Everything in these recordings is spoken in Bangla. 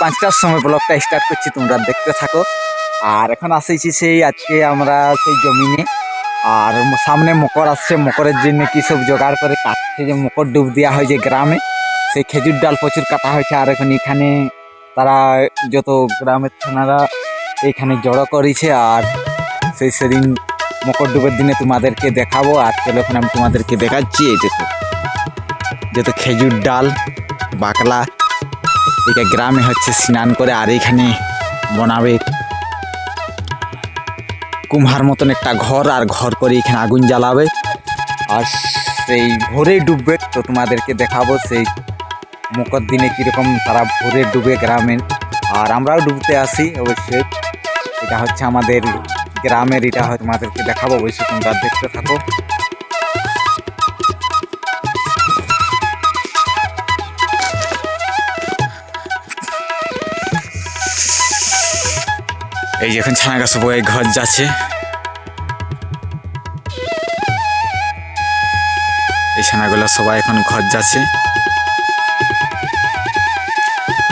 5টার সময় ব্লগটা স্টার্ট করছি, তোমরা দেখতে থাকো। আর এখন আসেছি সেই আজকে আমরা সেই জমিনে, আর সামনে মকর আসছে, মকরের জন্য কি সব জোগাড় করে কাটছে, যে মকর ডুব দেওয়া হয় যে গ্রামে, সেই খেজুর ডাল প্রচুর কাটা হয়েছে। আর এখন এখানে তারা যত গ্রামের থানারা এইখানে জড়ো করেছে, আর সেদিন মকর ডুবের দিনে তোমাদেরকে দেখাবো। আর চলো এখন আমি তোমাদেরকে দেখাচ্ছি। এই যত খেজুর ডাল বাকলা এটা গ্রামে হচ্ছে স্নান করে, আর এইখানে বানাবে কুমহার মতন একটা ঘর, আর ঘর করে এখানে আগুন জ্বালাবে, আর সেই ভোরে ডুববে। তো তোমাদেরকে দেখাবো সেই মকর দিনে কীরকম তারা ভোরে ডুবে গ্রামের, আর আমরাও ডুবতে আসি অবশ্যই। এটা হচ্ছে আমাদের গ্রামের, এটা হয় তোমাদেরকে দেখাবো অবশ্যই, তোমরা দেখতে থাকো। এই যে এখন ছানা গাছ বয়ে ঘর যাচ্ছে, এই ছানাগুলো সবাই এখন ঘর যাচ্ছে।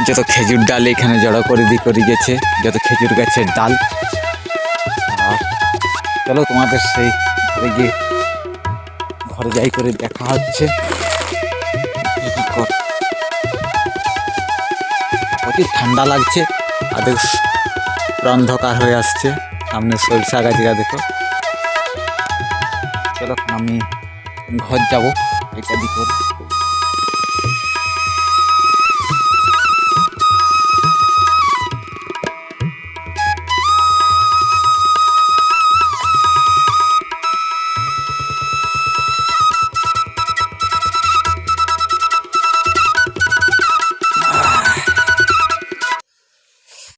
যত খেজুর ডাল এখানে জড়ো করে গেছে, যত খেজুর গাছের ডাল। চলো তোমাদের সেই ঘরে গিয়ে ঘরে যাই করে দেখা হচ্ছে। প্রচুর ঠান্ডা লাগছে, আর অন্ধকার হয়ে আসছে। সামনে সরিষা গাছরা দেখো। চলো আমি ঘর যাবো এটা দিকে।